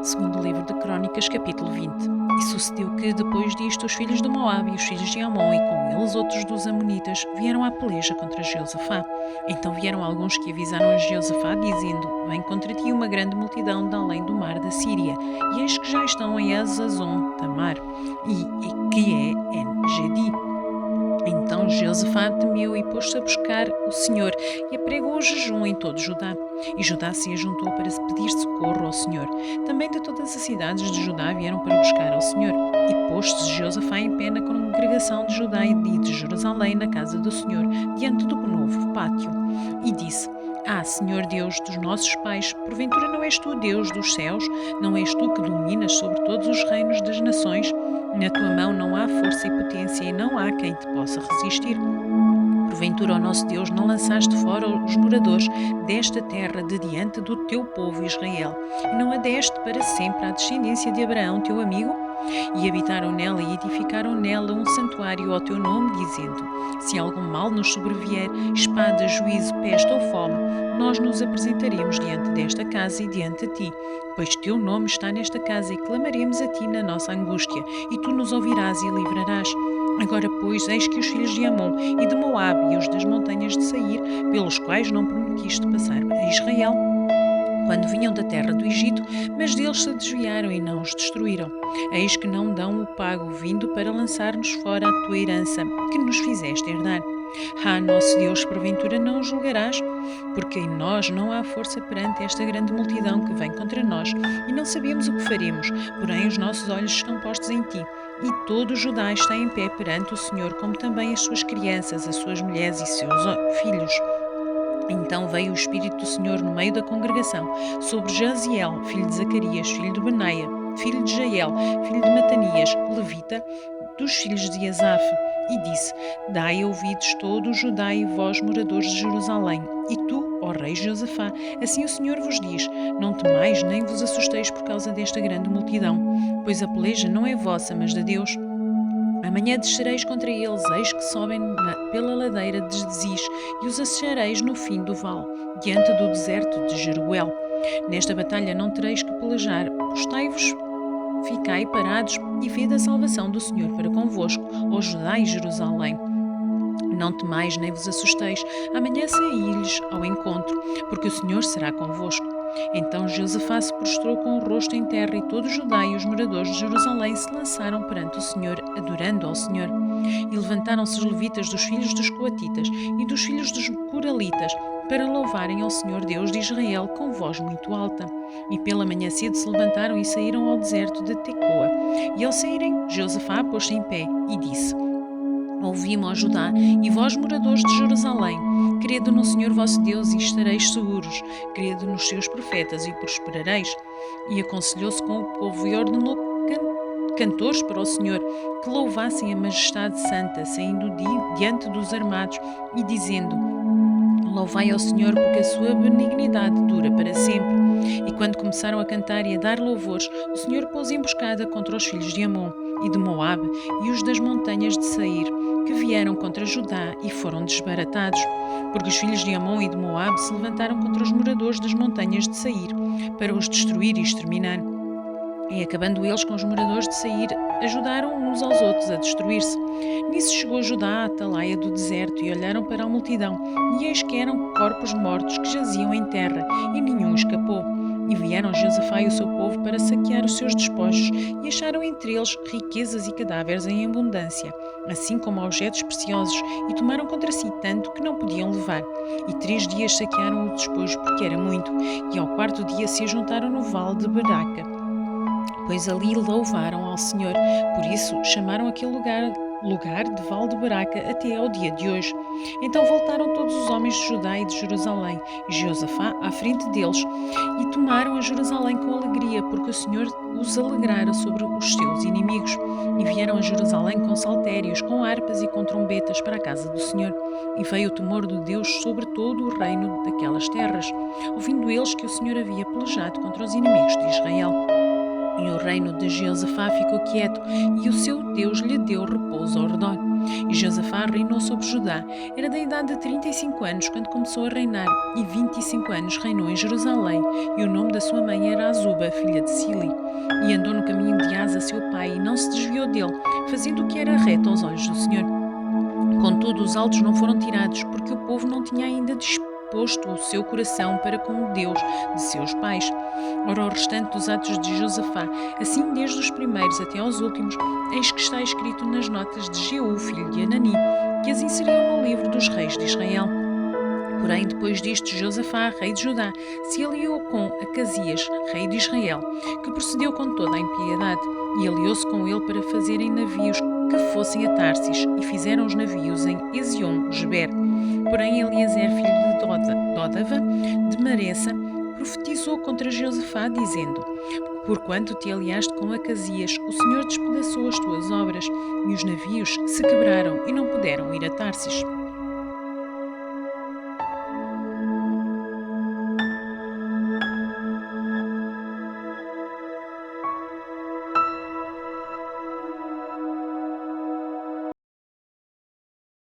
Segundo livro de Crônicas, capítulo 20. E sucedeu que, depois disto, os filhos de Moabe e os filhos de Amon, e com eles outros dos Amonitas, vieram à peleja contra Jeosafá. Então vieram alguns que avisaram a Jeosafá, dizendo: Vem contra ti uma grande multidão de além do mar da Síria, e eis que já estão em Hazazon Tamar, e que é En-Gedi. Então Jeosafá temeu e pôs-se a buscar o Senhor e apregou o jejum em todo Judá. E Judá se ajuntou para pedir socorro ao Senhor. Também de todas as cidades de Judá vieram para buscar ao Senhor. E pôs-se Jeosafá em pé na congregação de Judá e de Jerusalém na casa do Senhor, diante do novo pátio. E disse: Senhor Deus dos nossos pais, porventura não és tu Deus dos céus? Não és tu que dominas sobre todos os reinos das nações? Na tua mão não há força e potência, e não há quem te possa resistir. Porventura, ó nosso Deus, não lançaste fora os moradores desta terra de diante do teu povo Israel, e não a deste para sempre à descendência de Abraão, teu amigo? E habitaram nela e edificaram nela um santuário ao teu nome, dizendo: Se algum mal nos sobrevier, espada, juízo, peste ou fome, nós nos apresentaremos diante desta casa e diante de ti, pois teu nome está nesta casa, e clamaremos a ti na nossa angústia, e tu nos ouvirás e livrarás. Agora, pois, eis que os filhos de Amon e de Moabe e os das montanhas de Seir, pelos quais não permitiste passar a Israel, quando vinham da terra do Egito, mas deles se desviaram e não os destruíram. Eis que não dão o pago vindo para lançar-nos fora a tua herança, que nos fizeste herdar. Nosso Deus, porventura não os julgarás? Porque em nós não há força perante esta grande multidão que vem contra nós, e não sabemos o que faremos, porém os nossos olhos estão postos em ti. E todo o Judá está em pé perante o Senhor, como também as suas crianças, as suas mulheres e seus filhos. Então veio o Espírito do Senhor no meio da congregação, sobre Jaziel, filho de Zacarias, filho de Benaia, filho de Jael, filho de Matanias, levita, dos filhos de Asaf, e disse: Dai ouvidos todo o Judá e vós, moradores de Jerusalém, e tu, ó rei Josafá, assim o Senhor vos diz: Não temais nem vos assusteis por causa desta grande multidão, pois a peleja não é vossa, mas de Deus. Amanhã descereis contra eles, eis que sobem pela ladeira de Ziz, e os achareis no fim do vale, diante do deserto de Jeruel. Nesta batalha não tereis que pelejar, postai-vos, ficai parados e vede a salvação do Senhor para convosco, ó Judá e Jerusalém. Não temais nem vos assusteis, amanhã saí-lhes ao encontro, porque o Senhor será convosco. Então Josafá se prostrou com o rosto em terra, e todo Judá e os moradores de Jerusalém se lançaram perante o Senhor, adorando ao Senhor. E levantaram-se os levitas dos filhos dos coatitas e dos filhos dos coralitas, para louvarem ao Senhor Deus de Israel com voz muito alta. E pela manhã cedo se levantaram e saíram ao deserto de Tecoa. E ao saírem, Josafá pôs-se em pé e disse: Ouvi-me, ó Judá, e vós, moradores de Jerusalém, crede no Senhor vosso Deus e estareis seguros, crede nos seus profetas e prosperareis. E aconselhou-se com o povo e ordenou cantores para o Senhor, que louvassem a majestade santa, saindo diante dos armados e dizendo: Louvai ao Senhor, porque a sua benignidade dura para sempre. E quando começaram a cantar e a dar louvores, o Senhor pôs emboscada contra os filhos de Amon e de Moabe e os das montanhas de Seir, que vieram contra Judá e foram desbaratados. Porque os filhos de Amon e de Moabe se levantaram contra os moradores das montanhas de Seir, para os destruir e exterminar. E acabando eles com os moradores de Seir, ajudaram uns aos outros a destruir-se. Nisso chegou Judá à atalaia do deserto, e olharam para a multidão, e eis que eram corpos mortos que jaziam em terra, e nenhum escapou. E vieram Josafá e o seu povo para saquear os seus despojos, e acharam entre eles riquezas e cadáveres em abundância, assim como objetos preciosos, e tomaram contra si tanto que não podiam levar. E 3 dias saquearam o despojo, porque era muito, e ao 4º dia se ajuntaram no vale de Baraca, pois ali louvaram ao Senhor. Por isso chamaram aquele lugar de Vale de Baraca até ao dia de hoje. Então voltaram todos os homens de Judá e de Jerusalém, e Josafá à frente deles, e tomaram a Jerusalém com alegria, porque o Senhor os alegrara sobre os seus inimigos. E vieram a Jerusalém com saltérios, com harpas e com trombetas para a casa do Senhor. E veio o temor de Deus sobre todo o reino daquelas terras, ouvindo eles que o Senhor havia pelejado contra os inimigos de Israel. E o reino de Jeosafá ficou quieto, e o seu Deus lhe deu repouso ao redor. E Josafá reinou sobre Judá. Era da idade de 35 anos quando começou a reinar, e 25 anos reinou em Jerusalém. E o nome da sua mãe era Azuba, filha de Sili. E andou no caminho de Asa, seu pai, e não se desviou dele, fazendo o que era reto aos olhos do Senhor. Contudo, os altos não foram tirados, porque o povo não tinha ainda disposto o seu coração para com o Deus de seus pais. Ora, o restante dos atos de Josafá, assim desde os primeiros até aos últimos, eis que está escrito nas notas de Jeú, filho de Anani, que as inseriu no livro dos reis de Israel. Porém, depois disto, Josafá, rei de Judá, se aliou com Acasias, rei de Israel, que procedeu com toda a impiedade, e aliou-se com ele para fazerem navios que fossem a Tarsis, e fizeram os navios em Ezion-Geber. Porém, Eliezer, filho de Dodava, de Maressa, profetizou contra Josafá, dizendo: Porquanto te aliaste com Acasias, o Senhor despedaçou as tuas obras, e os navios se quebraram e não puderam ir a Tarsis.